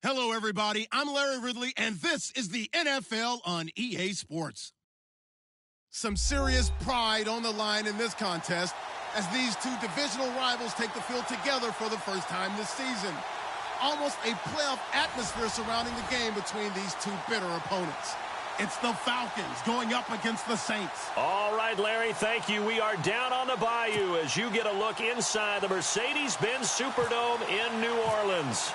Hello, everybody. I'm Larry Ridley, and this is the NFL on EA Sports. Some serious pride on the line in this contest as these two divisional rivals take the field together for the first time this season. Almost a playoff atmosphere surrounding the game between these two bitter opponents. It's the Falcons going up against the Saints. All right, Larry, thank you. We are down on the bayou as you get a look inside the Mercedes-Benz Superdome in New Orleans.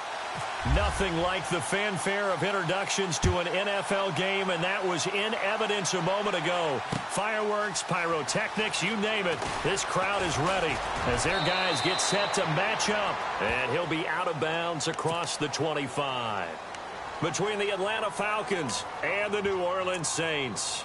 Nothing like the fanfare of introductions to an NFL game, and that was in evidence a moment ago. Fireworks, pyrotechnics, you name it. This crowd is ready as their guys get set to match up. And he'll be out of bounds across the 25. Between the Atlanta Falcons and the New Orleans Saints.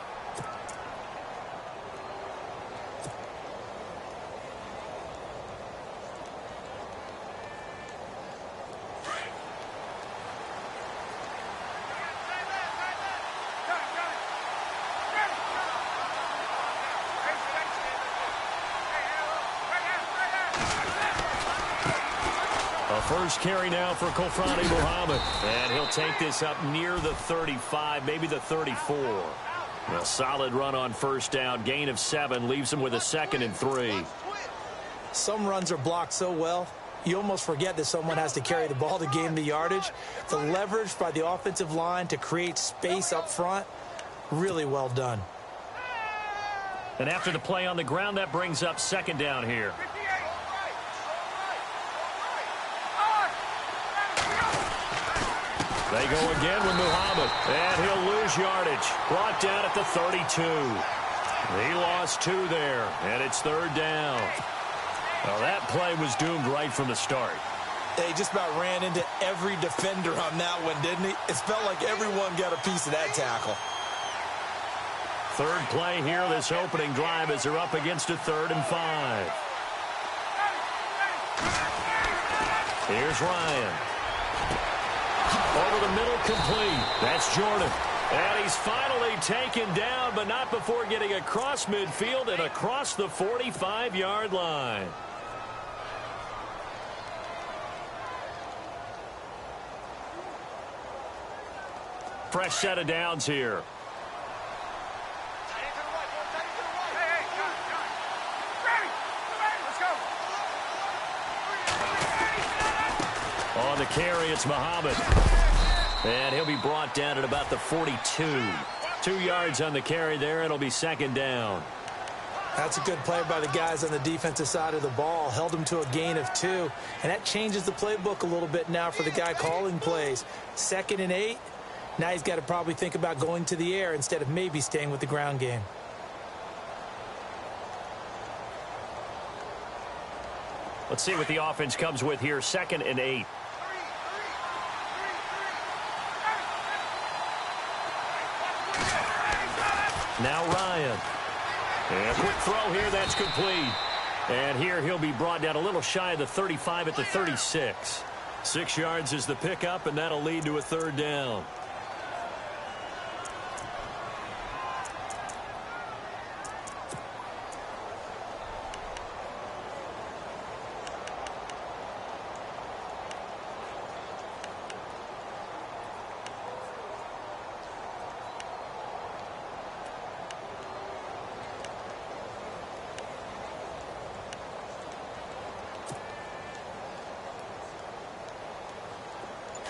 First carry now for Kofrani Muhammad. And he'll take this up near the 35, maybe the 34. A solid run on first down. Gain of 7 leaves him with a 2nd and 3. Some runs are blocked so well, you almost forget that someone has to carry the ball to gain the yardage. The leverage by the offensive line to create space up front, really well done. And after the play on the ground, that brings up 2nd down here. They go again with Muhammad, and he'll lose yardage. Brought down at the 32. He lost 2 there, and it's 3rd down. Well, that play was doomed right from the start. They just about ran into every defender on that one, didn't he? It felt like everyone got a piece of that tackle. 3rd play here, this opening drive, as they're up against a 3rd and 5. Here's Ryan. Over the middle, complete. That's Jordan. And he's finally taken down, but not before getting across midfield and across the 45-yard line. Fresh set of downs here. On the carry, it's Muhammad. And he'll be brought down at about the 42. 2 yards on the carry there. It'll be 2nd down. That's a good play by the guys on the defensive side of the ball. Held him to a gain of 2. And that changes the playbook a little bit now for the guy calling plays. 2nd and 8. Now he's got to probably think about going to the air instead of maybe staying with the ground game. Let's see what the offense comes with here. 2nd and 8. Now Ryan. And a quick throw here, that's complete. And here he'll be brought down a little shy of the 35 at the 36. 6 yards is the pickup, and that'll lead to a 3rd down.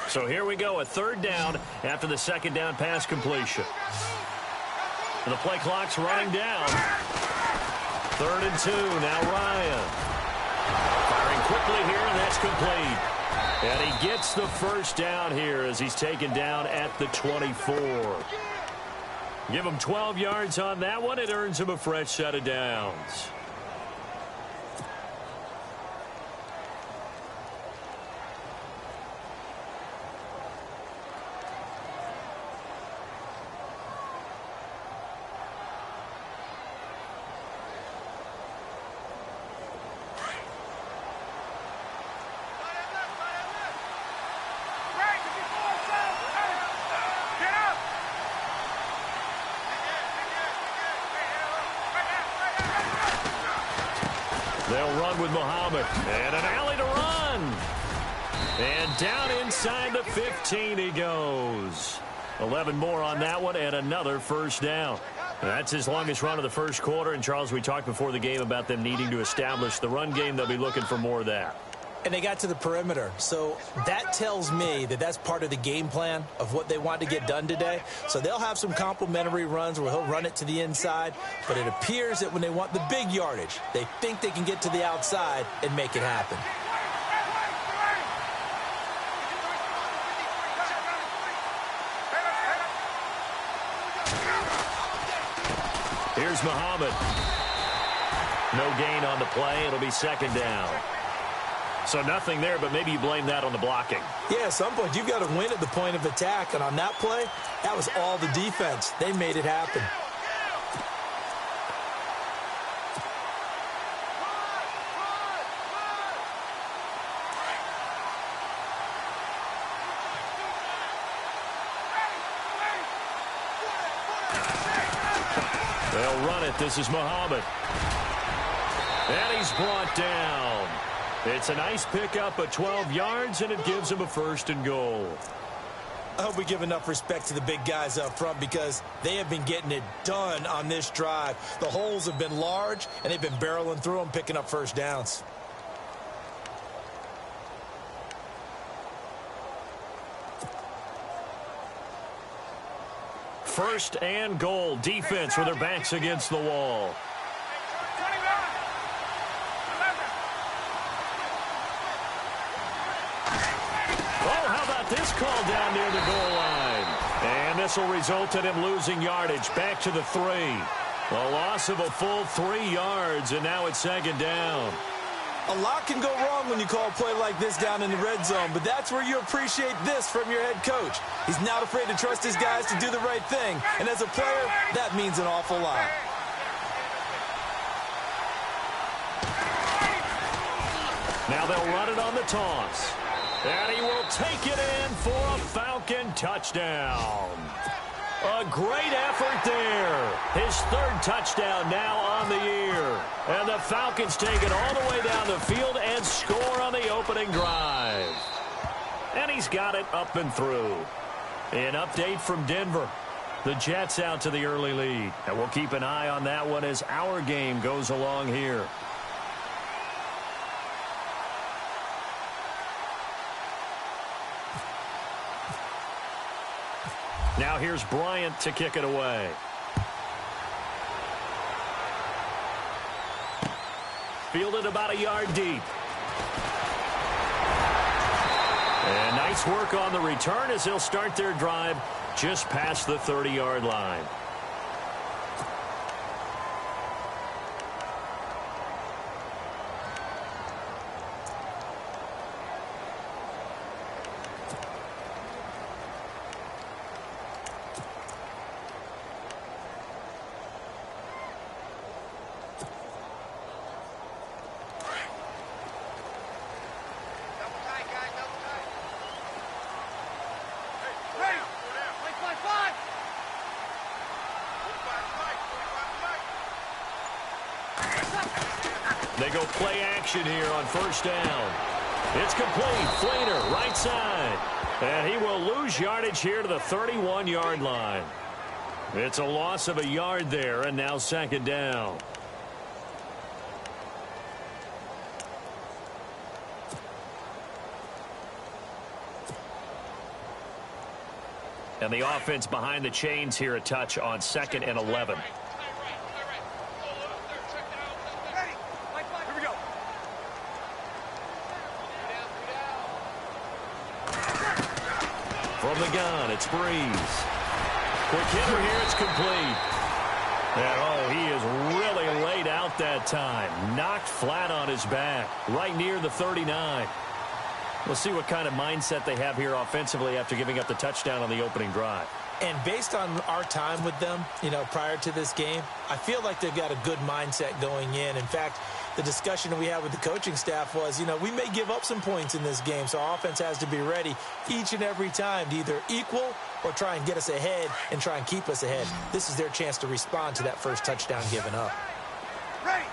So here we go, a 3rd down after the 2nd down pass completion. And the play clock's running down. 3rd and 2, now Ryan. Firing quickly here, and that's complete. And he gets the 1st down here as he's taken down at the 24. Give him 12 yards on that one. It earns him a fresh set of downs. They'll run with Muhammad. And an alley to run. And down inside the 15 he goes. 11 more on that one and another first down. That's his longest run of the first quarter. And, Charles, we talked before the game about them needing to establish the run game. They'll be looking for more of that. And they got to the perimeter. So that tells me that that's part of the game plan of what they want to get done today. So they'll have some complimentary runs where he'll run it to the inside. But it appears that when they want the big yardage, they think they can get to the outside and make it happen. Here's Muhammad. No gain on the play. It'll be second down. So nothing there, but maybe you blame that on the blocking. Yeah, at some point you've got to win at the point of attack. And on that play, that was all the defense. They made it happen. They'll run it. This is Muhammad. And he's brought down. It's a nice pickup of 12 yards, and it gives him a first and goal. I hope we give enough respect to the big guys up front because they have been getting it done on this drive. The holes have been large, and they've been barreling through them, picking up first downs. First and goal. Defense with their backs against the wall. This call down near the goal line. And this will result in him losing yardage. Back to the 3. A loss of a full 3 yards, and now it's second down. A lot can go wrong when you call a play like this down in the red zone, but that's where you appreciate this from your head coach. He's not afraid to trust his guys to do the right thing, and as a player, that means an awful lot. Now they'll run it on the toss. And he will take it in for a Falcon touchdown. A great effort there. His third touchdown now on the year. And the Falcons take it all the way down the field and score on the opening drive. And he's got it up and through. An update from Denver. The Jets out to the early lead. And we'll keep an eye on that one as our game goes along here. Now here's Bryant to kick it away. Fielded about a yard deep. And nice work on the return as they'll start their drive just past the 30-yard line. They go play action here on first down. It's complete. Fleener, right side. And he will lose yardage here to the 31-yard line. It's a loss of a yard there, and now second down. And the offense behind the chains here, a touch on 2nd and 11. From the gun, it's Breeze. Quick hitter here, it's complete. And, oh, he is really laid out that time. Knocked flat on his back, right near the 39. We'll see what kind of mindset they have here offensively after giving up the touchdown on the opening drive. And based on our time with them, prior to this game, I feel like they've got a good mindset going in. In fact, the discussion that we had with the coaching staff was, we may give up some points in this game, so our offense has to be ready each and every time to either equal or try and get us ahead and try and keep us ahead. This is their chance to respond to that first touchdown given up. Right.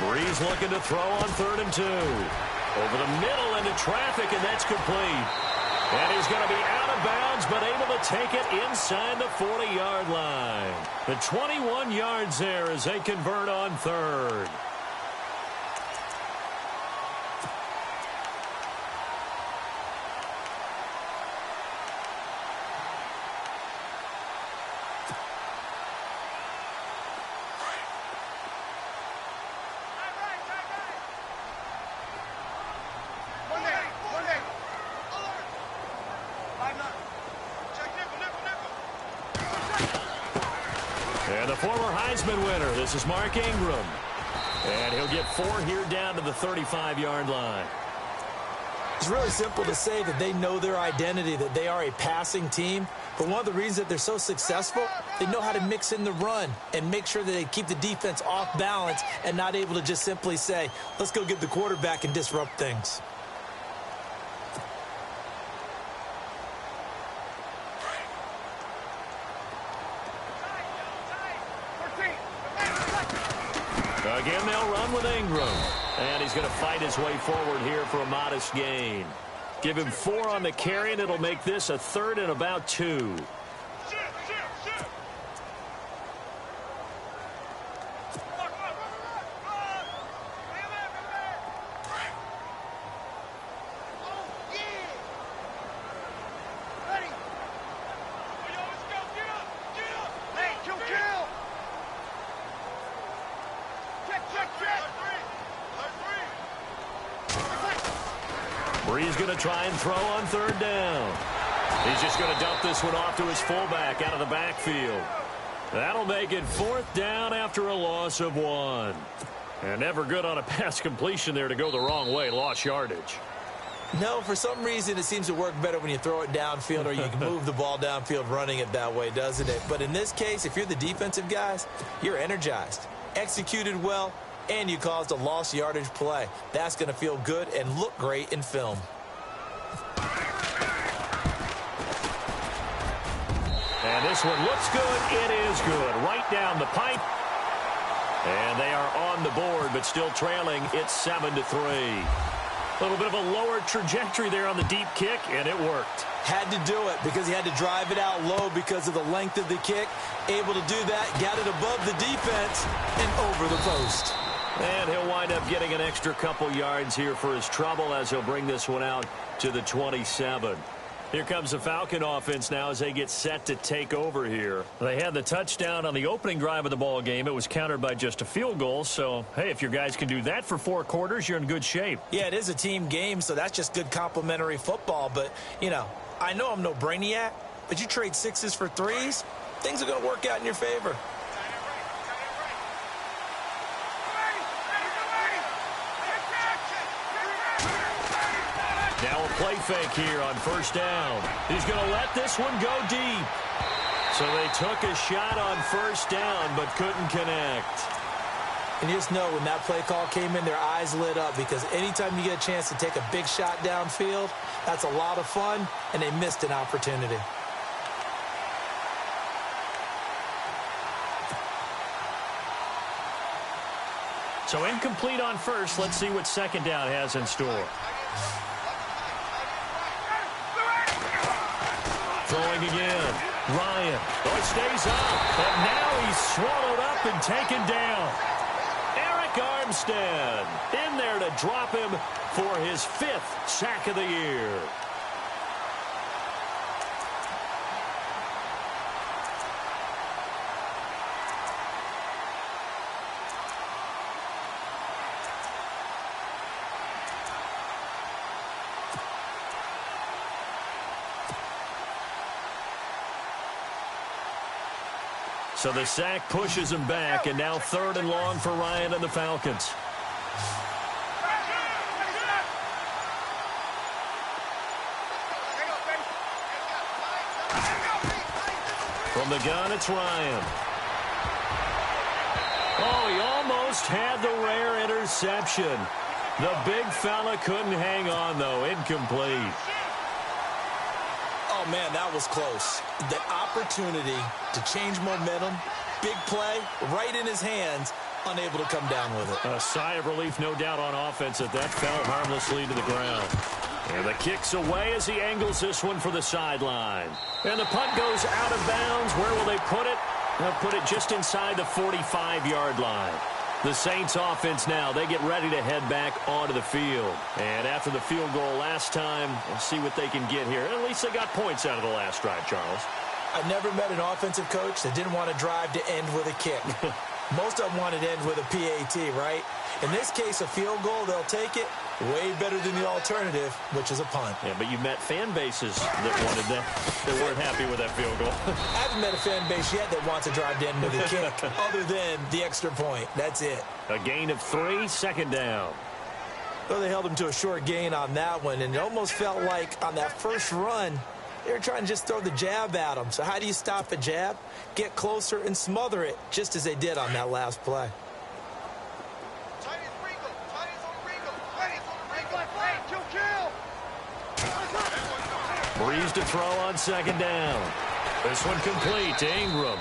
Breeze looking to throw on 3rd and 2. Over the middle into traffic, and that's complete. And he's going to be out of bounds, but able to take it inside the 40-yard line. The 21 yards there as they convert on 3rd. And the former Heisman winner, this is Mark Ingram. And he'll get 4 here down to the 35-yard line. It's really simple to say that they know their identity, that they are a passing team. But one of the reasons that they're so successful, they know how to mix in the run and make sure that they keep the defense off balance and not able to just simply say, let's go get the quarterback and disrupt things. Again, they'll run with Ingram. And he's going to fight his way forward here for a modest gain. Give him 4 on the carry, and it'll make this a 3rd and about 2. Breeze going to try and throw on 3rd down. He's just going to dump this one off to his fullback out of the backfield. That'll make it 4th down after a loss of 1. And never good on a pass completion there to go the wrong way. Lost yardage. No, for some reason it seems to work better when you throw it downfield or you can move the ball downfield running it that way, doesn't it? But in this case, if you're the defensive guys, you're energized, executed well, and you caused a lost yardage play. That's going to feel good and look great in film. And this one looks good. It is good. Right down the pipe. And they are on the board, but still trailing. It's 7-3. A little bit of a lower trajectory there on the deep kick, and it worked. Had to do it because he had to drive it out low because of the length of the kick. Able to do that, got it above the defense and over the post. And he'll wind up getting an extra couple yards here for his trouble as he'll bring this one out to the 27. Here comes the Falcon offense now as they get set to take over here. They had the touchdown on the opening drive of the ball game. It was countered by just a field goal. So, hey, if your guys can do that for 4 quarters, you're in good shape. Yeah, it is a team game, so that's just good complimentary football. But, you know, I know I'm no brainiac, but you trade 6s for 3s, things are going to work out in your favor. Now a play fake here on 1st down. He's going to let this one go deep. So they took a shot on 1st down but couldn't connect. And you just know when that play call came in, their eyes lit up because anytime you get a chance to take a big shot downfield, that's a lot of fun, and they missed an opportunity. So incomplete on 1st. Let's see what 2nd down has in store. Throwing again. Ryan. Oh, it stays up. And now he's swallowed up and taken down. Eric Armstead in there to drop him for his 5th sack of the year. So the sack pushes him back, and now 3rd and long for Ryan and the Falcons. From the gun, it's Ryan. Oh, he almost had the rare interception. The big fella couldn't hang on, though. Incomplete. Oh, man, that was close. The opportunity to change momentum, big play, right in his hands, unable to come down with it. A sigh of relief, no doubt, on offense that fell harmlessly to the ground. And the kick's away as he angles this one for the sideline. And the punt goes out of bounds. Where will they put it? They'll put it just inside the 45-yard line. The Saints offense now, they get ready to head back onto the field. And after the field goal last time, we'll see what they can get here. At least they got points out of the last drive, Charles. I never met an offensive coach that didn't want to drive to end with a kick. Most of them wanted to end with a PAT, right? In this case, a field goal, they'll take it. Way better than the alternative, which is a punt. Yeah, but you met fan bases that wanted that. They weren't happy with that field goal. I haven't met a fan base yet that wants to drive to end with a kick, other than the extra point. That's it. A gain of 3, second down. Well, they held him to a short gain on that one, and it almost felt like on that first run, they were trying to just throw the jab at him. So how do you stop a jab? Get closer and smother it, just as they did on that last play. Breeze to throw on second down. This one complete to Ingram.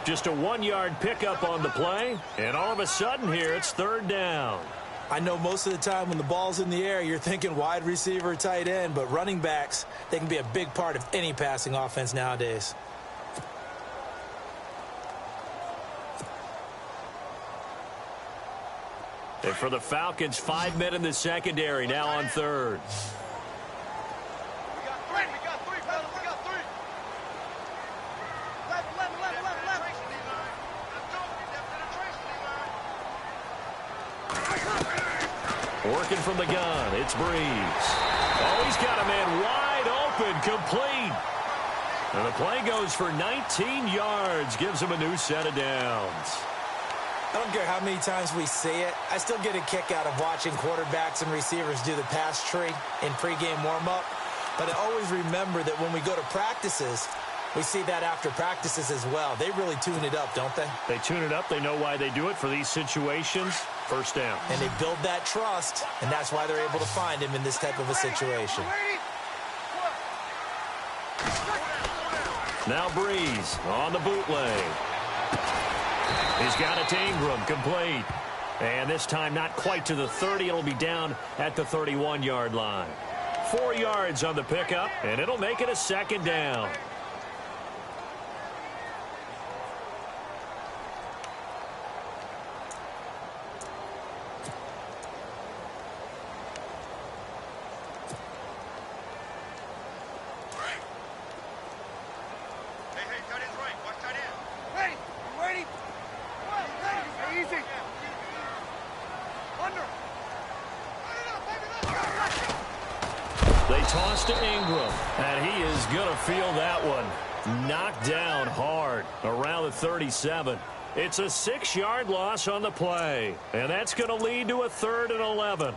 Just a 1-yard pickup on the play, and all of a sudden here it's third down. I know most of the time when the ball's in the air, you're thinking wide receiver, tight end, but running backs, they can be a big part of any passing offense nowadays. And for the Falcons, 5 men in the secondary now on third. Working from the gun, it's Breeze. Oh, he's got a man wide open, complete. And the play goes for 19 yards, gives him a new set of downs. I don't care how many times we see it. I still get a kick out of watching quarterbacks and receivers do the pass tree in pregame warm-up. But I always remember that when we go to practices, we see that after practices as well. They really tune it up, don't they? They tune it up. They know why they do it for these situations. First down. And they build that trust, and that's why they're able to find him in this type of a situation. Now Breeze on the bootleg. He's got it to Ingram, complete. And this time not quite to the 30. It'll be down at the 31-yard line. 4 yards on the pickup, and it'll make it a second down. They toss to Ingram, and he is going to feel that one. Knocked down hard around the 37. It's a 6-yard loss on the play, and that's going to lead to a 3rd and 11.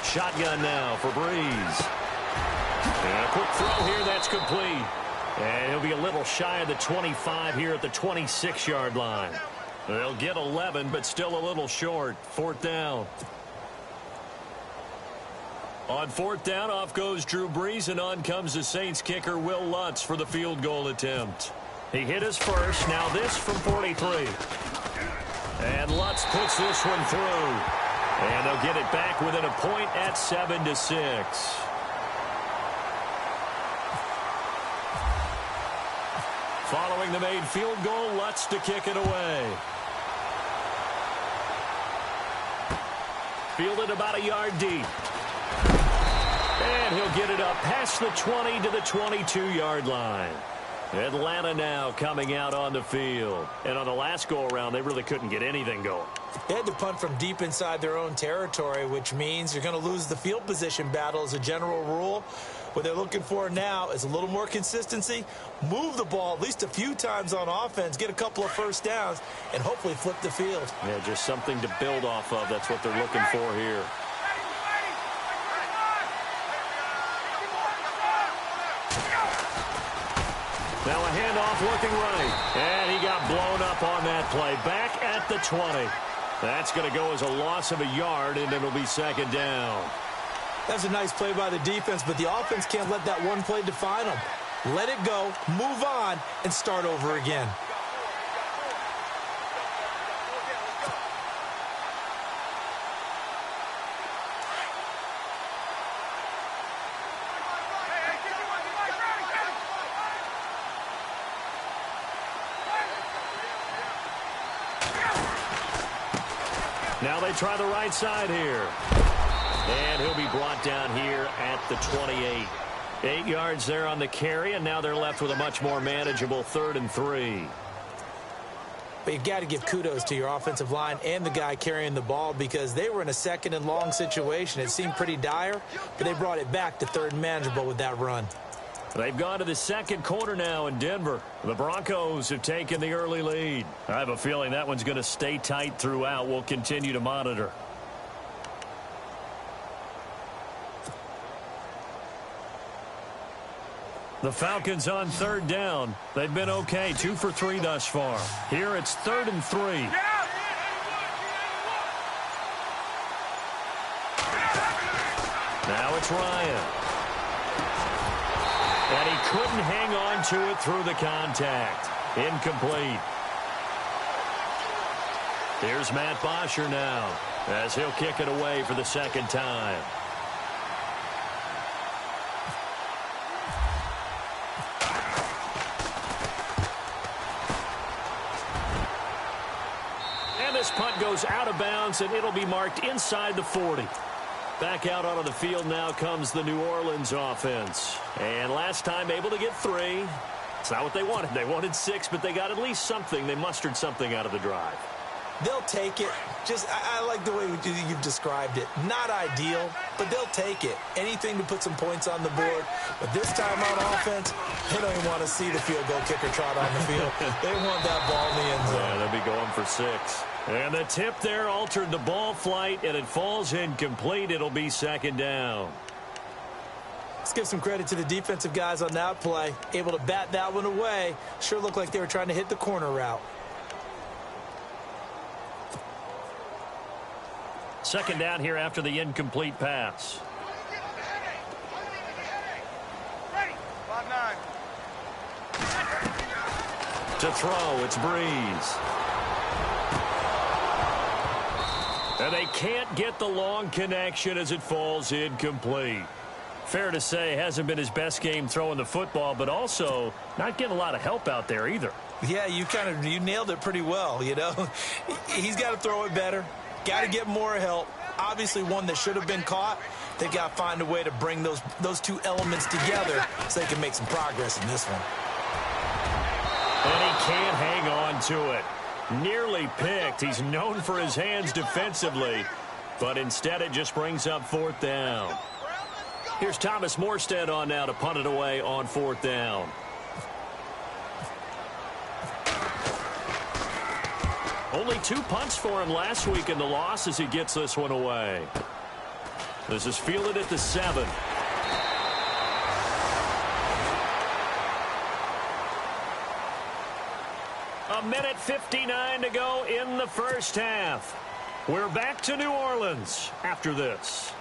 Shotgun now for Breeze. And a quick throw here, that's complete. And he'll be a little shy of the 25 here at the 26-yard line. They'll get 11, but still a little short. 4th down. On 4th down, off goes Drew Brees, and on comes the Saints kicker, Will Lutz, for the field goal attempt. He hit his first, now this from 43. And Lutz puts this one through. And they'll get it back within a point at 7-6. Following the made field goal, Lutz to kick it away. Fielded about a yard deep. And he'll get it up past the 20 to the 22-yard line. Atlanta now coming out on the field. And on the last go-around, they really couldn't get anything going. They had to punt from deep inside their own territory, which means you're going to lose the field position battle as a general rule. What they're looking for now is a little more consistency, move the ball at least a few times on offense, get a couple of first downs, and hopefully flip the field. Yeah, just something to build off of. That's what they're looking for here. looking right. And he got blown up on that play. Back at the 20. That's going to go as a loss of a yard, and it'll be second down. That's a nice play by the defense, but the offense can't let that one play define them. Let it go, move on, and start over again. Now they try the right side here. And he'll be brought down here at the 28. 8 yards there on the carry, and now they're left with a much more manageable 3rd and 3. But you've got to give kudos to your offensive line and the guy carrying the ball because they were in a 2nd and long situation. It seemed pretty dire, but they brought it back to 3rd and manageable with that run. They've gone to the 2nd quarter now in Denver. The Broncos have taken the early lead. I have a feeling that one's going to stay tight throughout. We'll continue to monitor. The Falcons on 3rd down. They've been okay, 2 for 3 thus far. Here it's 3rd and 3. Now it's Ryan. And he couldn't hang on to it through the contact. Incomplete. Here's Matt Bosher now as he'll kick it away for the 2nd time. And this punt goes out of bounds, and it'll be marked inside the 40. Back out onto the field now comes the New Orleans offense. And last time able to get 3. It's not what they wanted. They wanted 6, but they got at least something. They mustered something out of the drive. They'll take it. I like the way you've described it. Not ideal, but they'll take it. Anything to put some points on the board. But this time on offense, they don't even want to see the field goal kicker trot on the field. They want that ball in the end zone. Yeah, they'll be going for 6. And the tip there altered the ball flight, and it falls incomplete. It'll be 2nd down. Let's give some credit to the defensive guys on that play. Able to bat that one away. Sure looked like they were trying to hit the corner route. 2nd down here after the incomplete pass. To throw, it's Breeze. And they can't get the long connection as it falls incomplete. Fair to say, hasn't been his best game throwing the football, but also not getting a lot of help out there either. Yeah, you nailed it pretty well, you know. He's got to throw it better. Got to get more help. Obviously one that should have been caught. They got to find a way to bring those two elements together so they can make some progress in this one. And he can't hang on to it. Nearly picked. He's known for his hands defensively, but instead it just brings up 4th down. Here's Thomas Morstead on now to punt it away on 4th down. Only 2 punts for him last week in the loss as he gets this one away. This is fielded at the 7. A minute 59 to go in the first half. We're back to New Orleans after this.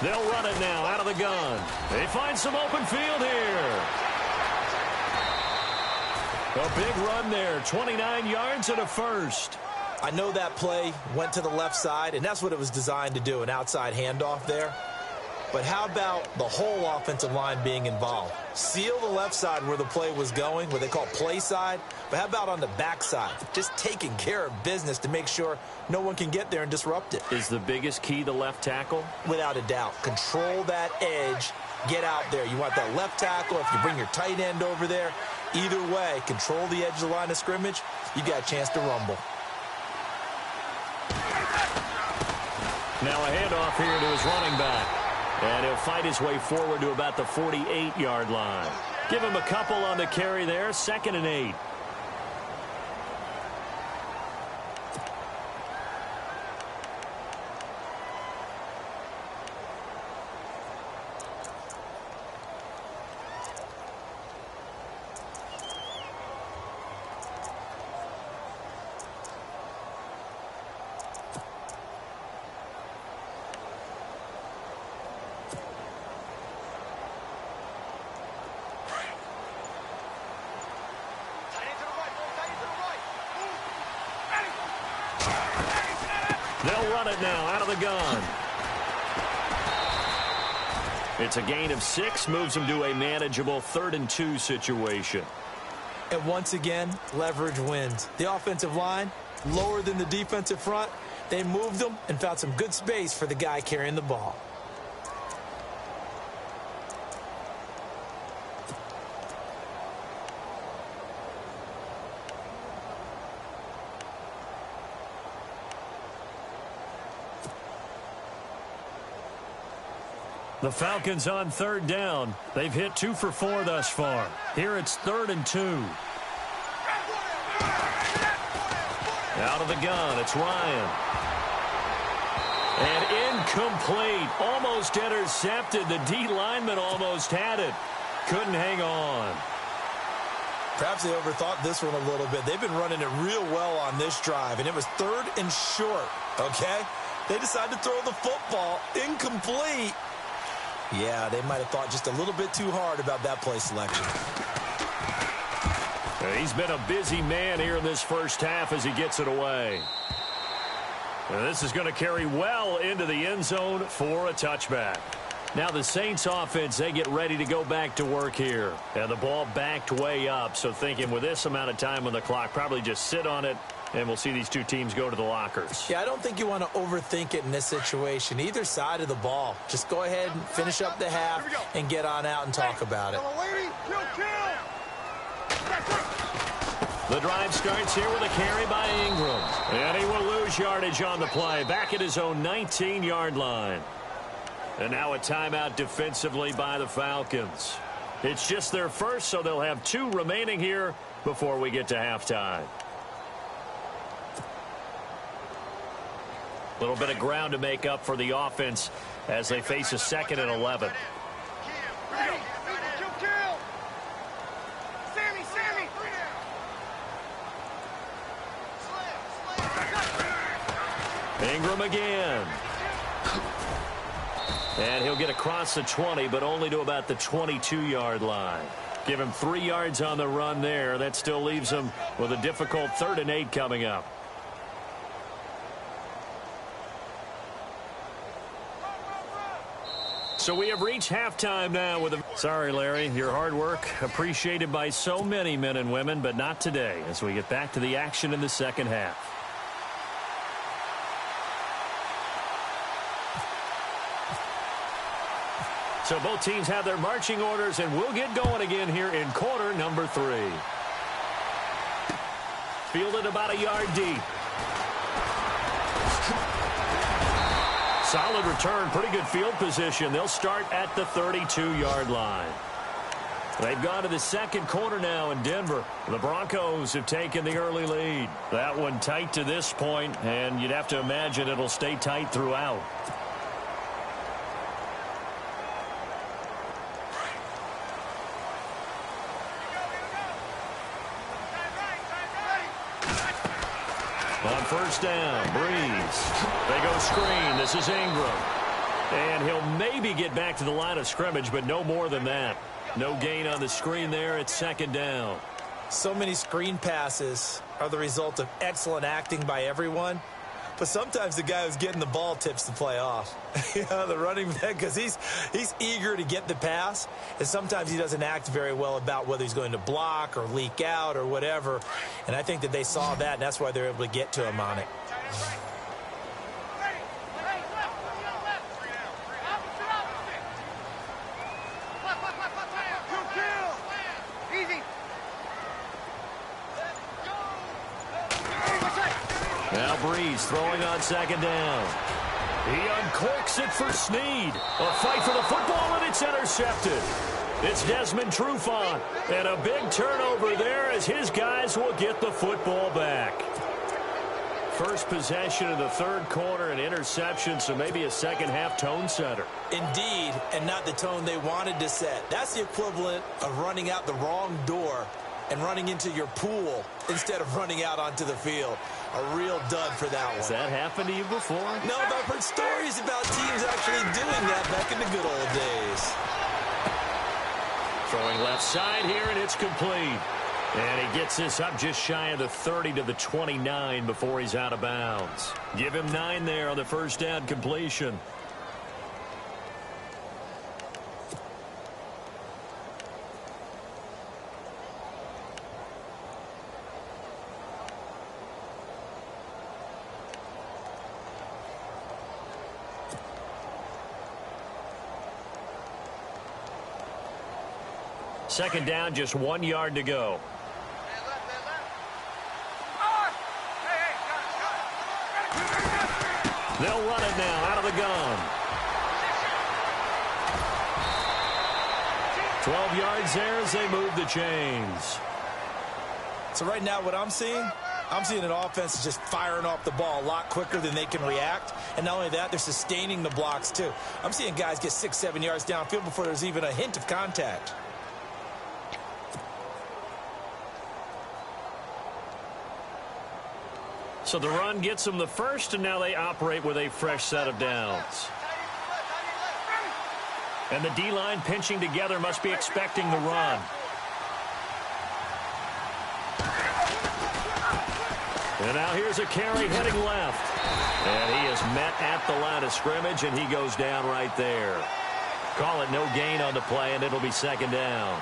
They'll run it now out of the gun. They find some open field here. A big run there, 29 yards and a first. I know that play went to the left side, and that's what it was designed to do, an outside handoff there. But how about the whole offensive line being involved? Seal the left side where the play was going, what they call play side. But how about on the back side? Just taking care of business to make sure no one can get there and disrupt it. Is the biggest key the left tackle? Without a doubt. Control that edge. Get out there. You want that left tackle. If you bring your tight end over there, either way, control the edge of the line of scrimmage. You got a chance to rumble. Now a handoff here to his running back. And he'll fight his way forward to about the 48-yard line. Give him a couple on the carry there. 2nd and 8. They'll run it now out of the gun. It's a gain of 6, moves them to a manageable 3rd and 2 situation. And once again, leverage wins. The offensive line, lower than the defensive front. They moved them and found some good space for the guy carrying the ball. The Falcons on 3rd down. They've hit 2 for 4 thus far. Here it's 3rd and 2. Out of the gun, it's Ryan. And incomplete. Almost intercepted. The D lineman almost had it. Couldn't hang on. Perhaps they overthought this one a little bit. They've been running it real well on this drive, and it was 3rd and short, okay? They decided to throw the football. Incomplete. Yeah, they might have thought just a little bit too hard about that play selection. He's been a busy man here in this first half as he gets it away. And this is going to carry well into the end zone for a touchback. Now the Saints offense, they get ready to go back to work here. And the ball backed way up, so thinking with this amount of time on the clock, probably just sit on it, and we'll see these two teams go to the lockers. Yeah, I don't think you want to overthink it in this situation. Either side of the ball. Just go ahead and finish up the half and get on out and talk about it. The drive starts here with a carry by Ingram. And he will lose yardage on the play. Back at his own 19-yard line. And now a timeout defensively by the Falcons. It's just their first, so they'll have 2 remaining here before we get to halftime. A little bit of ground to make up for the offense as they face a 2nd and 11. Ingram again. And he'll get across the 20, but only to about the 22-yard line. Give him 3 yards on the run there. That still leaves him with a difficult 3rd and 8 coming up. So we have reached halftime now with a... Sorry, Larry, your hard work appreciated by so many men and women, but not today as we get back to the action in the second half. So both teams have their marching orders, and we'll get going again here in quarter number 3. Fielded about a yard deep. Solid return, pretty good field position. They'll start at the 32-yard line. They've gone to the second quarter now in Denver. The Broncos have taken the early lead. That one tight to this point, and you'd have to imagine it'll stay tight throughout. On first down, Breeze. They go screen. This is Ingram. And he'll maybe get back to the line of scrimmage, but no more than that. No gain on the screen there. It's 2nd down. So many screen passes are the result of excellent acting by everyone. But sometimes the guy who's getting the ball tips the play off. You know, the running back, because he's eager to get the pass, and sometimes he doesn't act very well about whether he's going to block or leak out or whatever. And I think that they saw that, and that's why they're able to get to him on it. Now Breeze throwing on 2nd down. He uncorks it for Snead. A fight for the football, and it's intercepted. It's Desmond Trufant. And a big turnover there as his guys will get the football back. First possession of the third quarter, an interception, so maybe a second-half tone setter. Indeed, and not the tone they wanted to set. That's the equivalent of running out the wrong door and running into your pool instead of running out onto the field. A real dud for that one. Has that happened to you before? No, but I've heard stories about teams actually doing that back in the good old days. Throwing left side here, and it's complete. And he gets this up just shy of the 30 to the 29 before he's out of bounds. Give him 9 there on the first down completion. Second down, just 1 yard to go. They'll run it now out of the gun. 12 yards there as they move the chains. So right now what I'm seeing an offense is just firing off the ball a lot quicker than they can react. And not only that, they're sustaining the blocks too. I'm seeing guys get 6-7 yards downfield before there's even a hint of contact. So the run gets them the first, and now they operate with a fresh set of downs. And the D-line pinching together must be expecting the run. And now here's a carry heading left. And he is met at the line of scrimmage, and he goes down right there. Call it no gain on the play, and it'll be second down.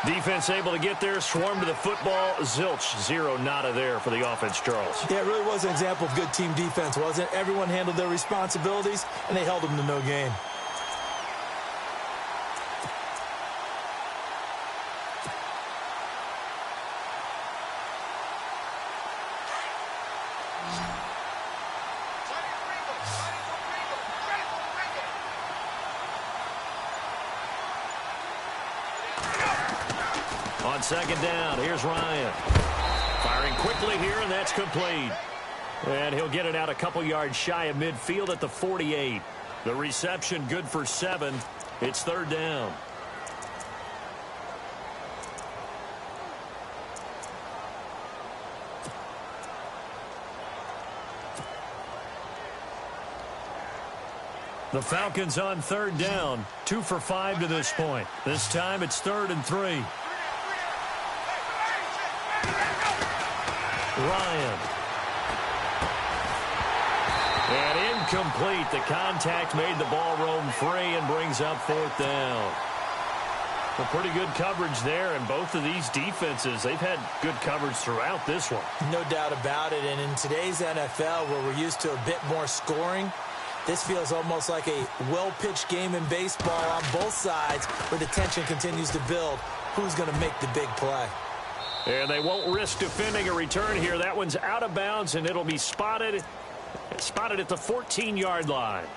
Defense able to get there, swarm to the football. Zilch, zero, nada there for the offense, Charles. Yeah, it really was an example of good team defense, wasn't it? Everyone handled their responsibilities, and they held them to no gain. On second down, here's Ryan. Firing quickly here, and that's complete. And he'll get it out a couple yards shy of midfield at the 48. The reception good for 7. It's third down. The Falcons on third down. 2 for 5 to this point. This time it's 3rd and 3. Ryan. And incomplete. The contact made the ball roam free and brings up 4th down. Well, pretty good coverage there, and both of these defenses, they've had good coverage throughout this one. No doubt about it, and in today's NFL, where we're used to a bit more scoring, this feels almost like a well-pitched game in baseball on both sides where the tension continues to build. Who's going to make the big play? And they won't risk defending a return here. That one's out of bounds, and it'll be spotted at the 14-yard line.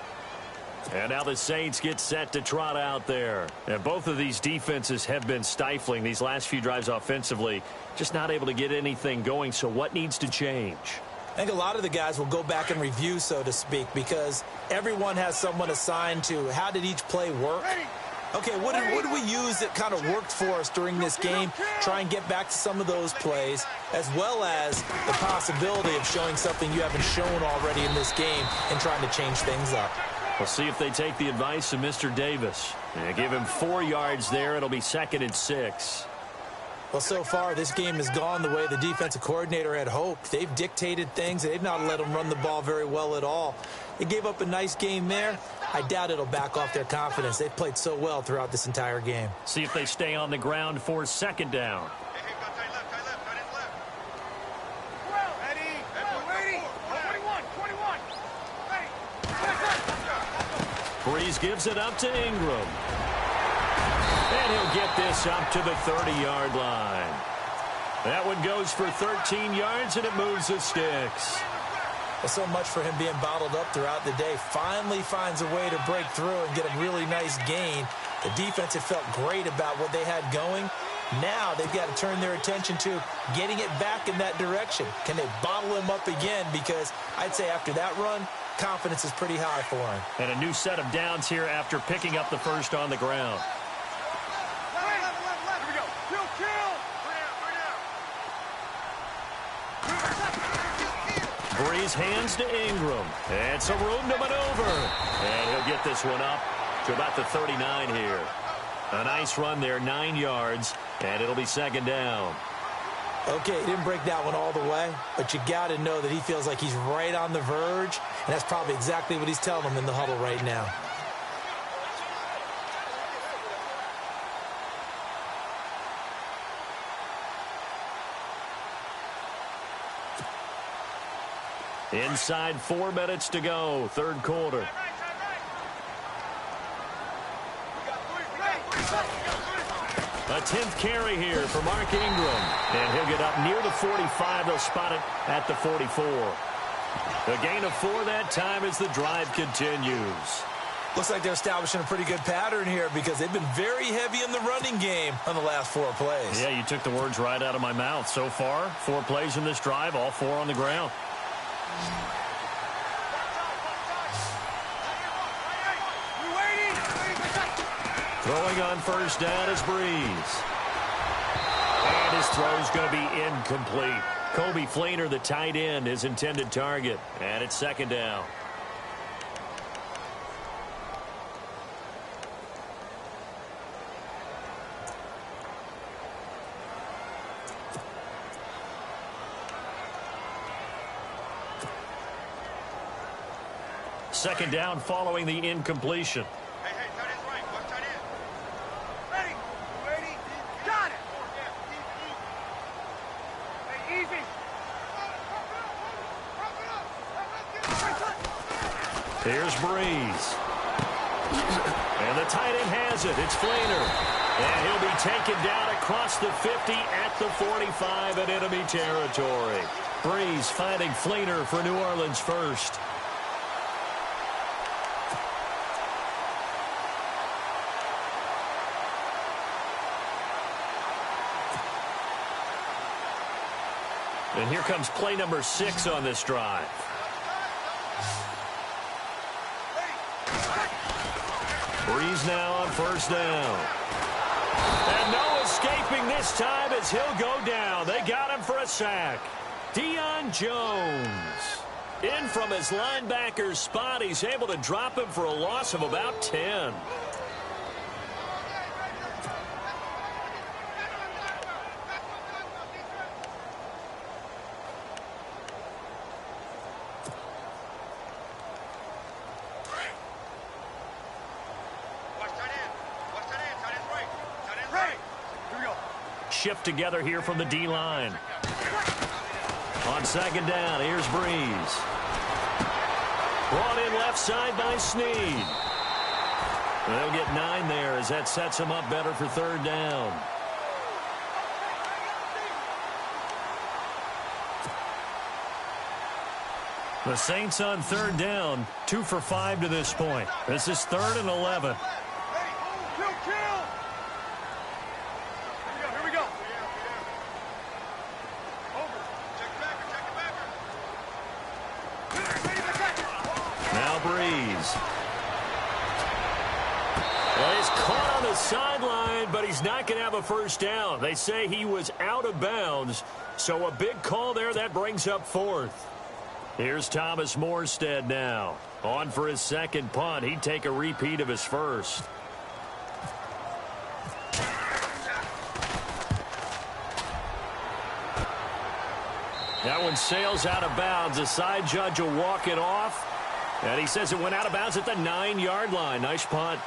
And now the Saints get set to trot out there. And both of these defenses have been stifling these last few drives offensively. Just not able to get anything going. So what needs to change? I think a lot of the guys will go back and review, so to speak, because everyone has someone assigned to how did each play work. Okay, what did we use that kind of worked for us during this game? Try and get back to some of those plays, as well as the possibility of showing something you haven't shown already in this game and trying to change things up. We'll see if they take the advice of Mr. Davis. And give him 4 yards there. It'll be 2nd and 6. Well, so far, this game has gone the way the defensive coordinator had hoped. They've dictated things. They've not let them run the ball very well at all. They gave up a nice game there. I doubt it'll back off their confidence. They've played so well throughout this entire game. See if they stay on the ground for second down. Breeze gives it up to Ingram. And he'll get this up to the 30-yard line. That one goes for 13 yards, and it moves the sticks. Well, so much for him being bottled up throughout the day. Finally finds a way to break through and get a really nice gain The defense had felt great about what they had going. Now they've got to turn their attention to getting it back in that direction. Can they bottle him up again? Because I'd say after that run, confidence is pretty high for him. And a new set of downs here after picking up the first on the ground. Breeze hands to Ingram. And some room to maneuver. And he'll get this one up to about the 39 here. A nice run there, 9 yards, and it'll be second down. Okay, he didn't break that one all the way, but you got to know that he feels like he's right on the verge, and that's probably exactly what he's telling them in the huddle right now. Inside 4 minutes to go, third quarter. A 10th carry here for Mark Ingram. And he'll get up near the 45. They'll spot it at the 44. A gain of 4 that time as the drive continues. Looks like they're establishing a pretty good pattern here because they've been very heavy in the running game on the last 4 plays. Yeah, you took the words right out of my mouth. So far, 4 plays in this drive, all 4 on the ground. Throwing on first down is Breeze. And his throw's going to be incomplete. Kobe Fleener, the tight end, his intended target. And it's second down. Second down following the incompletion. Here's Breeze. And the tight end has it. It's Fleener. And he'll be taken down across the 50 at the 45 in enemy territory. Breeze finding Fleener for New Orleans first. And here comes play number 6 on this drive. Breeze now on first down. And no escaping this time as he'll go down. They got him for a sack. Deion Jones. In from his linebacker's spot. He's able to drop him for a loss of about 10. Shift together here from the D-line. On second down, here's Breeze. Brought in left side by Snead. They'll get 9 there as that sets him up better for third down. The Saints on third down, 2 for 5 to this point. This is 3rd and 11. Well, he's caught on the sideline, but he's not going to have a first down. They say he was out of bounds, so a big call there. That brings up 4th. Here's Thomas Morstead now. On for his second punt. He'd take a repeat of his first. That one sails out of bounds. The side judge will walk it off. And he says it went out of bounds at the 9-yard line. Nice punt.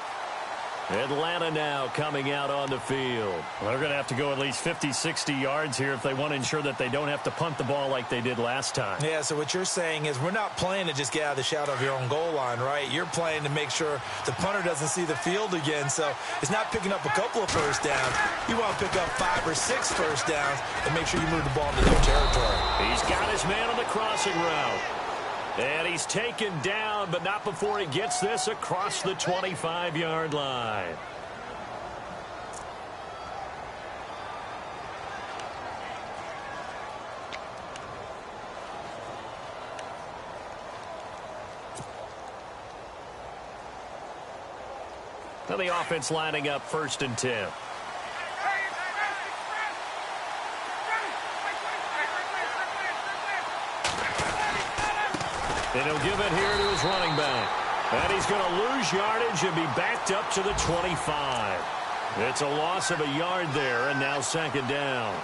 Atlanta now coming out on the field. Well, they're going to have to go at least 50, 60 yards here if they want to ensure that they don't have to punt the ball like they did last time. Yeah, so what you're saying is we're not playing to just get out of the shadow of your own goal line, right? You're playing to make sure the punter doesn't see the field again. So it's not picking up a couple of first downs. You want to pick up 5 or 6 first downs and make sure you move the ball into their territory. He's got his man on the crossing route. And he's taken down, but not before he gets this across the 25-yard line. Now the offense lining up 1st and 10. And he'll give it here to his running back. And he's going to lose yardage and be backed up to the 25. It's a loss of a yard there, and now 2nd down.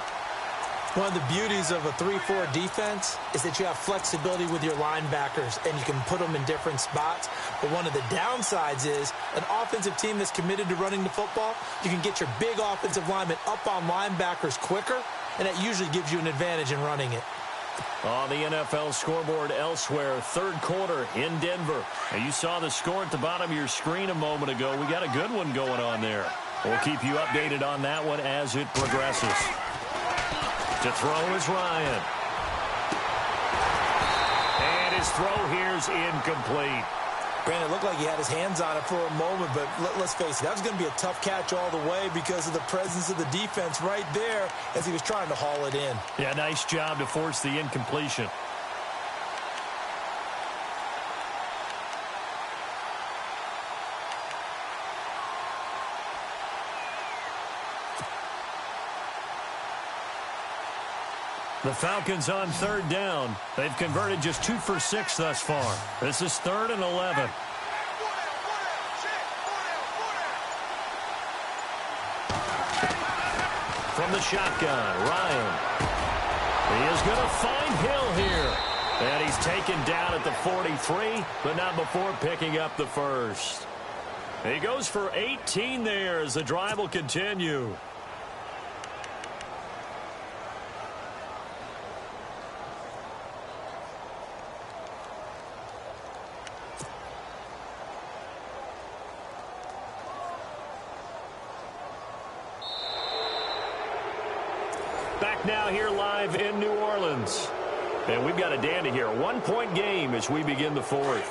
One of the beauties of a 3-4 defense is that you have flexibility with your linebackers, and you can put them in different spots. But one of the downsides is an offensive team that's committed to running the football, you can get your big offensive linemen up on linebackers quicker, and that usually gives you an advantage in running it. On the NFL scoreboard elsewhere, 3rd quarter in Denver. Now you saw the score at the bottom of your screen a moment ago. We got a good one going on there. We'll keep you updated on that one as it progresses. To throw is Ryan. And his throw here is incomplete. Brandon, it looked like he had his hands on it for a moment, but let's face it, that was going to be a tough catch all the way because of the presence of the defense right there as he was trying to haul it in. Yeah, nice job to force the incompletion. The Falcons on 3rd down. They've converted just 2 for 6 thus far. This is 3rd and 11. From the shotgun, Ryan. He is going to find Hill here. And he's taken down at the 43, but not before picking up the 1st. He goes for 18 there as the drive will continue. Back now here live in New Orleans. And we've got a dandy here. 1-point game as we begin the 4th.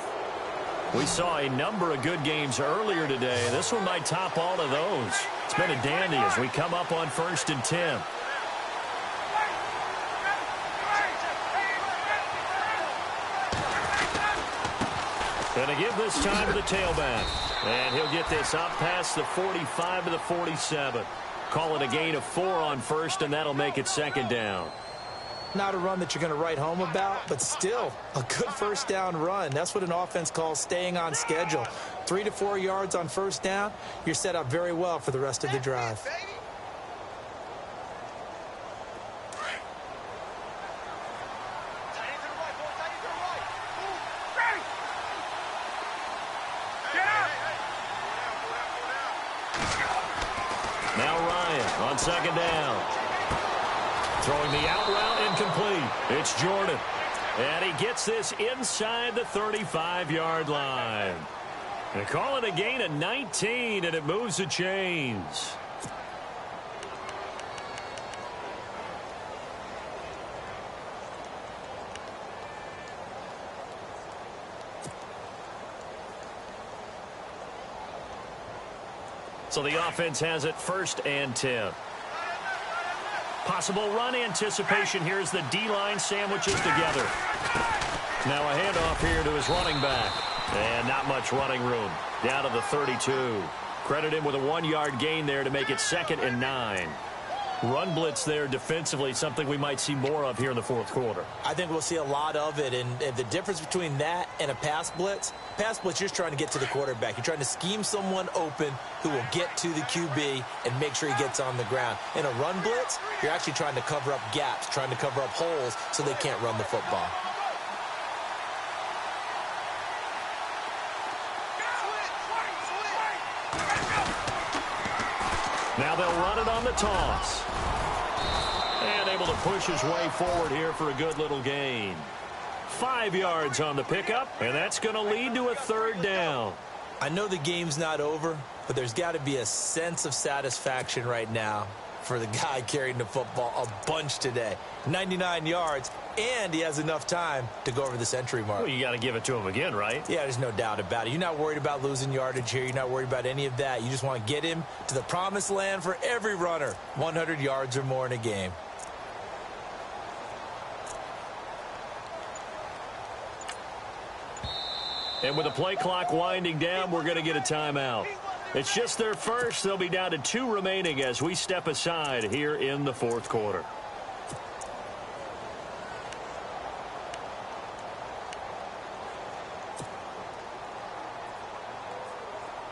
We saw a number of good games earlier today. This one might top all of those. It's been a dandy as we come up on 1st and 10. Going to give this time to the tailback. And he'll get this up past the 45 to the 47. Call it a gain of 4 on 1st, and that'll make it 2nd down. Not a run that you're going to write home about, but still a good 1st down run. That's what an offense calls staying on schedule. 3 to 4 yards on 1st down, you're set up very well for the rest of the drive. Now Ryan on 2nd down. Throwing the out route incomplete. It's Jordan. And he gets this inside the 35-yard line. They call it a gain of 19, and it moves the chains. So the offense has it 1st and 10. Possible run anticipation here as the D-line sandwiches together. Now a handoff here to his running back. And not much running room. Down to the 32. Credit him with a 1-yard gain there to make it 2nd and 9. Run blitz there defensively, something we might see more of here in the 4th quarter. I think we'll see a lot of it, and the difference between that and a pass blitz, you're just trying to get to the quarterback. You're trying to scheme someone open who will get to the QB and make sure he gets on the ground. In a run blitz, you're actually trying to cover up gaps, trying to cover up holes so they can't run the football. Now they'll run it on the toss. And able to push his way forward here for a good little gain. 5 yards on the pickup, and that's going to lead to a 3rd down. I know the game's not over, but there's got to be a sense of satisfaction right now for the guy carrying the football a bunch today. 99 yards, and he has enough time to go over the century mark. Well, you got to give it to him again, right? Yeah, there's no doubt about it. You're not worried about losing yardage here. You're not worried about any of that. You just want to get him to the promised land for every runner. 100 yards or more in a game. And with the play clock winding down, we're going to get a timeout. It's just their first. They'll be down to 2 remaining as we step aside here in the fourth quarter.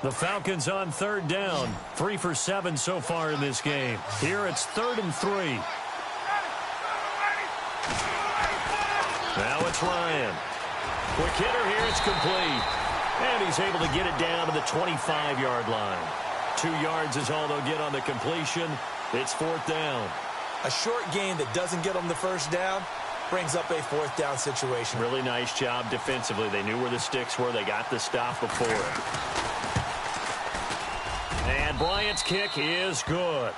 The Falcons on third down. 3 for 7 so far in this game. Here it's 3rd and 3. Now it's Ryan. Quick hitter here. It's complete. And he's able to get it down to the 25-yard line. 2 yards is all they'll get on the completion. It's 4th down. A short gain that doesn't get them the first down brings up a 4th down situation. Really nice job defensively. They knew where the sticks were. They got the stop before it. And Bryant's kick is good.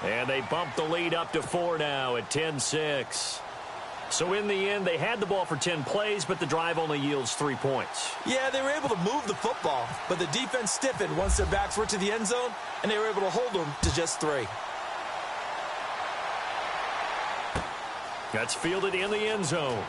And they bump the lead up to 4 now at 10-6. So in the end, they had the ball for 10 plays, but the drive only yields 3 points. Yeah, they were able to move the football, but the defense stiffened once their backs were to the end zone, and they were able to hold them to just 3. That's fielded in the end zone.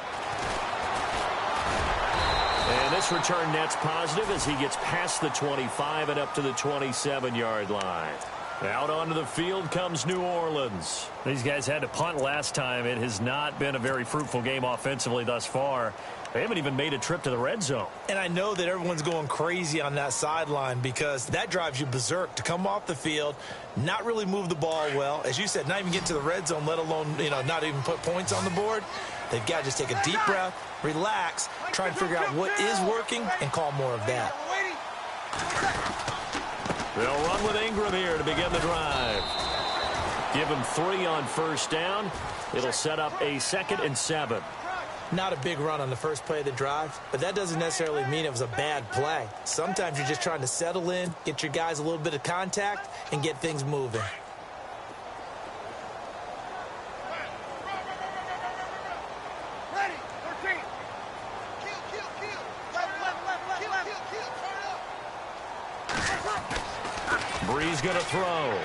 And this return net's positive as he gets past the 25 and up to the 27-yard line. Out onto the field comes New Orleans. These guys had to punt last time. It has not been a very fruitful game offensively thus far. They haven't even made a trip to the red zone. And I know that everyone's going crazy on that sideline because that drives you berserk to come off the field, not really move the ball well. As you said, not even get to the red zone, let alone, not even put points on the board. They've got to just take a deep breath, relax, try and figure out what is working, and call more of that. They'll run with Ingram here to begin the drive. Give him 3 on first down. It'll set up a 2nd and 7. Not a big run on the first play of the drive, but that doesn't necessarily mean it was a bad play. Sometimes you're just trying to settle in, get your guys a little bit of contact, and get things moving. Bree's going to throw.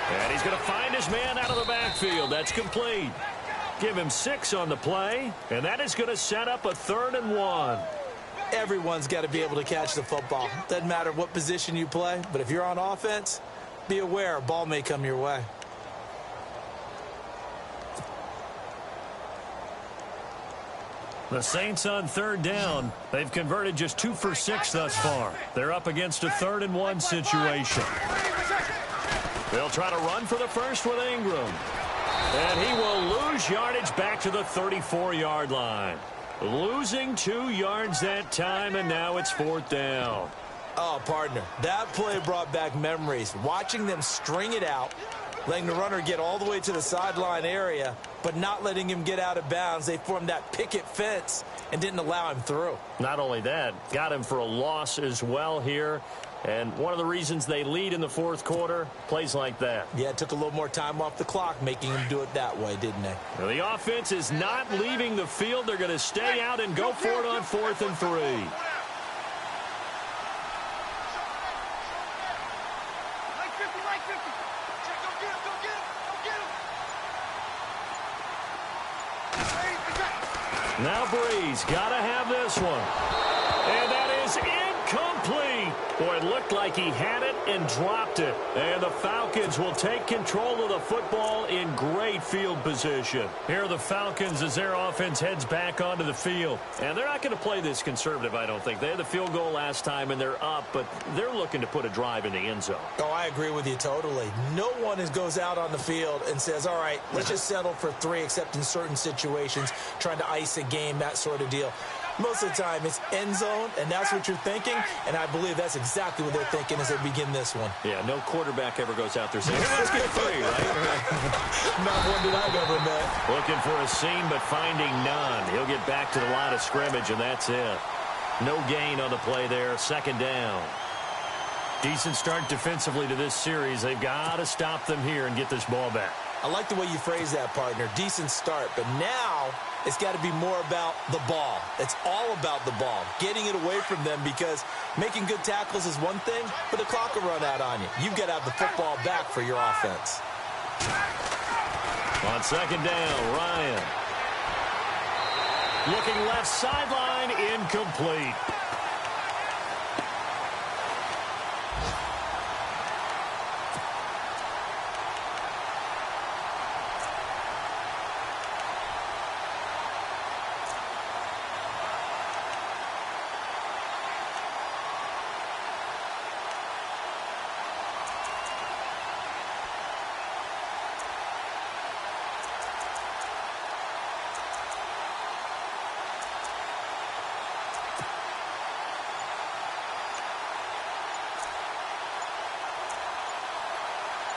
And he's going to find his man out of the backfield. That's complete. Give him 6 on the play, and that is going to set up a 3rd and 1. Everyone's got to be able to catch the football. Doesn't matter what position you play, but if you're on offense, be aware a ball may come your way. The Saints on 3rd down. They've converted just 2 for 6 thus far. They're up against a 3rd and 1 situation. They'll try to run for the first with Ingram. And he will lose yardage back to the 34-yard line. Losing 2 yards that time, and now it's 4th down. Oh, partner, that play brought back memories. Watching them string it out, letting the runner get all the way to the sideline area, but not letting him get out of bounds. They formed that picket fence and didn't allow him through. Not only that, got him for a loss as well here. And one of the reasons they lead in the fourth quarter, plays like that. Yeah, it took a little more time off the clock, making him do it that way, didn't they? Well, the offense is not leaving the field. They're going to stay out and go for it on 4th and 3. Now Breeze got to have this one. And that is incomplete. Boy, it looked like he had it and dropped it. And the Falcons will take control of the football in great field position. Here are the Falcons as their offense heads back onto the field. And they're not going to play this conservative, I don't think. They had the field goal last time and they're up, but they're looking to put a drive in the end zone. Oh, I agree with you totally. No one goes out on the field and says, all right, let's just settle for 3, except in certain situations, trying to ice a game, that sort of deal. Most of the time, it's end zone, and that's what you're thinking, and I believe that's exactly what they're thinking as they begin this one. Yeah, no quarterback ever goes out there saying, let's get 3, right? Not one that I've ever met. Looking for a seam, but finding none. He'll get back to the line of scrimmage, and that's it. No gain on the play there, 2nd down. Decent start defensively to this series. They've got to stop them here and get this ball back. I like the way you phrase that, partner. Decent start, but now it's got to be more about the ball. It's all about the ball, getting it away from them, because making good tackles is one thing, but the clock will run out on you. You've got to have the football back for your offense. On 2nd down, Ryan. Looking left sideline, incomplete.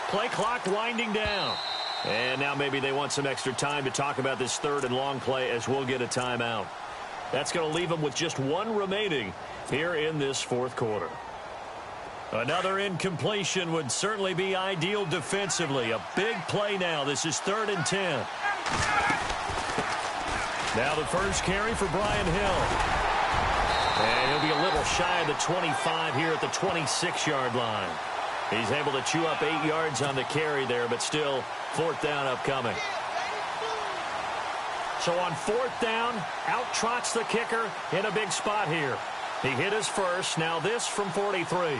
Play clock winding down. And now maybe they want some extra time to talk about this third and long play as we'll get a timeout. That's going to leave them with just one remaining here in this fourth quarter. Another incompletion would certainly be ideal defensively. A big play now. This is 3rd and 10. Now the first carry for Brian Hill. And he'll be a little shy of the 25 here at the 26-yard line. He's able to chew up 8 yards on the carry there, but still 4th down upcoming. So on 4th down, out trots the kicker in a big spot here. He hit his first. Now this from 43.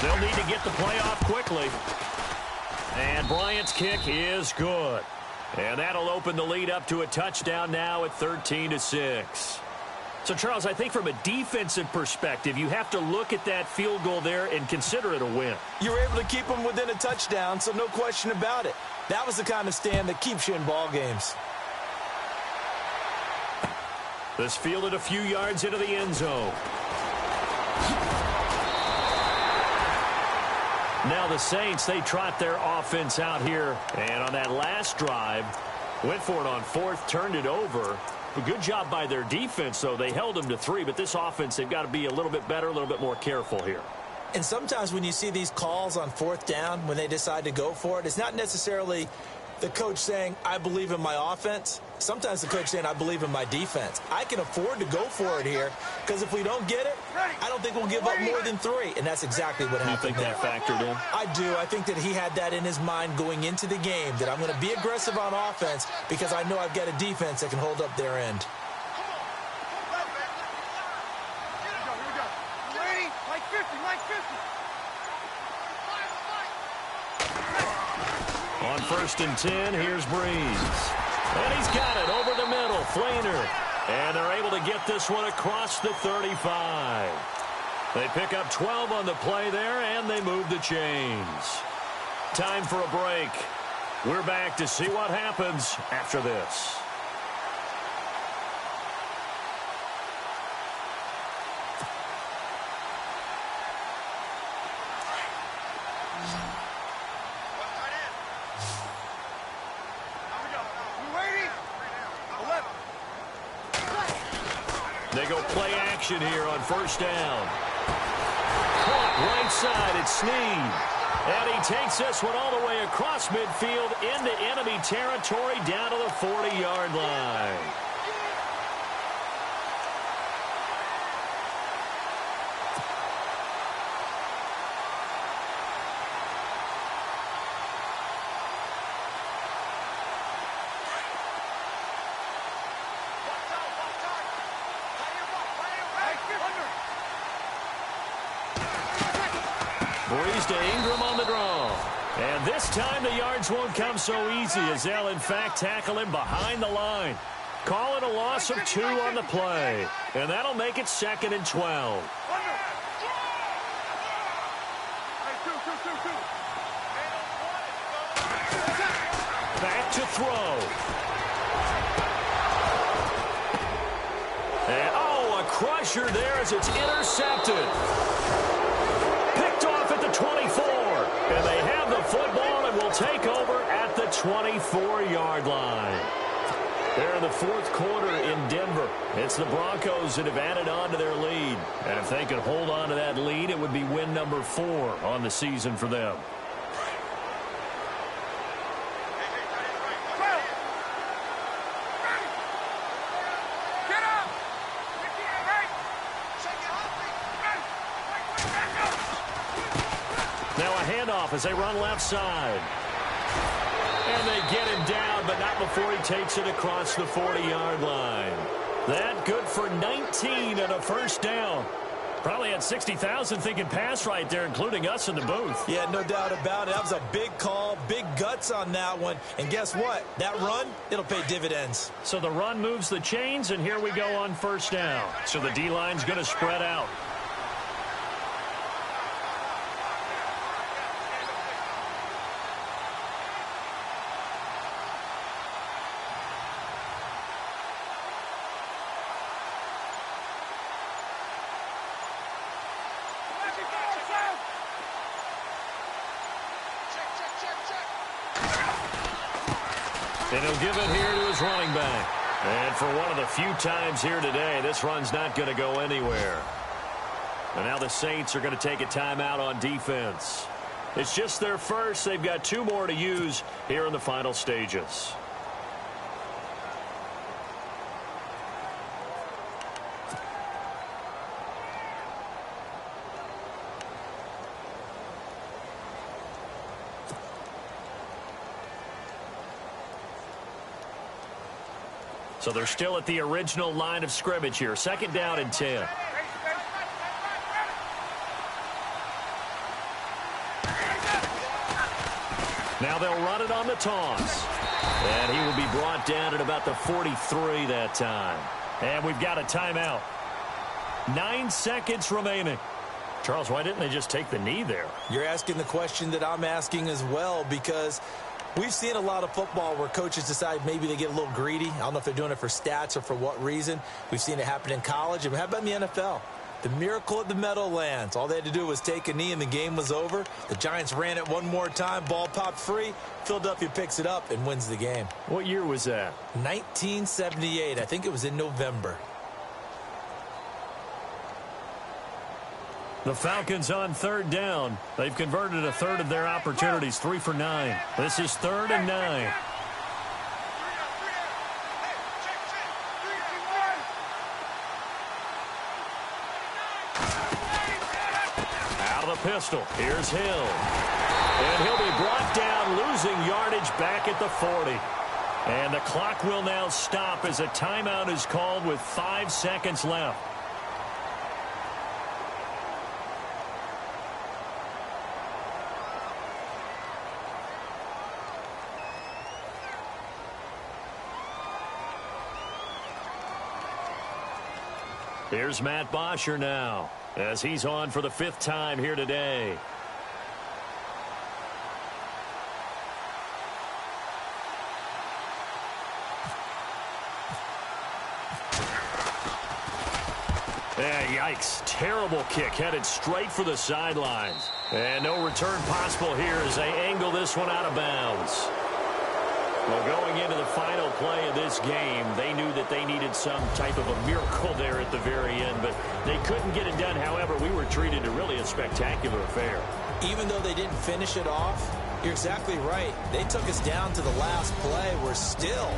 They'll need to get the play off quickly. And Bryant's kick is good. And that'll open the lead up to a touchdown now at 13-6. So, Charles, I think from a defensive perspective, you have to look at that field goal there and consider it a win. You were able to keep them within a touchdown, so no question about it. That was the kind of stand that keeps you in ball games. This fielded a few yards into the end zone. Now the Saints, they trot their offense out here. And on that last drive, went for it on 4th, turned it over. A good job by their defense, though. They held them to 3, but this offense, they've got to be a little bit better, a little bit more careful here. And sometimes when you see these calls on 4th down, when they decide to go for it, it's not necessarily the coach saying, I believe in my offense. Sometimes the coach saying, I believe in my defense. I can afford to go for it here because if we don't get it, I don't think we'll give up more than 3. And that's exactly what happened. You think that factored in? I do. I think that he had that in his mind going into the game, that I'm going to be aggressive on offense because I know I've got a defense that can hold up their end. On 1st and 10, here's Breeze. And he's got it over the middle, Flainer. And they're able to get this one across the 35. They pick up 12 on the play there, and they move the chains. Time for a break. We're back to see what happens after this. They go play action here on 1st down. Caught right side, it's Snead. And he takes this one all the way across midfield into enemy territory down to the 40-yard line. Breeze to Ingram on the draw. And this time the yards won't come so easy as they'll in fact tackle him behind the line. Call it a loss of 2 on the play. And that'll make it 2nd and 12. Back to throw. And a crusher there as it's intercepted. Picked off at the 24. And they have the football and will take over at the 24-yard line. They're in the 4th quarter in Denver. It's the Broncos that have added on to their lead. And if they could hold on to that lead, it would be win number 4 on the season for them. Now a handoff as they run left side. And they get him down, but not before he takes it across the 40-yard line. That good for 19 and a 1st down. Probably had 60,000 thinking pass right there, including us in the booth. Yeah, no doubt about it. That was a big call, big guts on that one. And guess what? That run, it'll pay dividends. So the run moves the chains, and here we go on 1st down. So the D-line's going to spread out. And he'll give it here to his running back. And for one of the few times here today, this run's not going to go anywhere. And now the Saints are going to take a timeout on defense. It's just their first. They've got 2 more to use here in the final stages. So they're still at the original line of scrimmage here. 2nd down and 10. Now they'll run it on the toss. And he will be brought down at about the 43 that time. And we've got a timeout. 9 seconds remaining. Charles, why didn't they just take the knee there? You're asking the question that I'm asking as well, because we've seen a lot of football where coaches decide maybe they get a little greedy. I don't know if they're doing it for stats or for what reason. We've seen it happen in college. And how about in the NFL? The miracle at the Meadowlands. All they had to do was take a knee and the game was over. The Giants ran it one more time. Ball popped free. Philadelphia picks it up and wins the game. What year was that? 1978. I think it was in November. The Falcons on 3rd down. They've converted a third of their opportunities, 3 for 9. This is 3rd and 9. Out of the pistol. Here's Hill. And he'll be brought down, losing yardage back at the 40. And the clock will now stop as a timeout is called with 5 seconds left. Here's Matt Bosher now, as he's on for the 5th time here today. Yeah, yikes. Terrible kick, headed straight for the sidelines. And no return possible here as they angle this one out of bounds. Well, going into the final play of this game, they knew that they needed some type of a miracle there at the very end, but they couldn't get it done. However, we were treated to really a spectacular affair. Even though they didn't finish it off, you're exactly right. They took us down to the last play. We're still,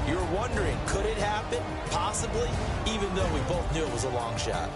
you're wondering, could it happen? Possibly, even though we both knew it was a long shot.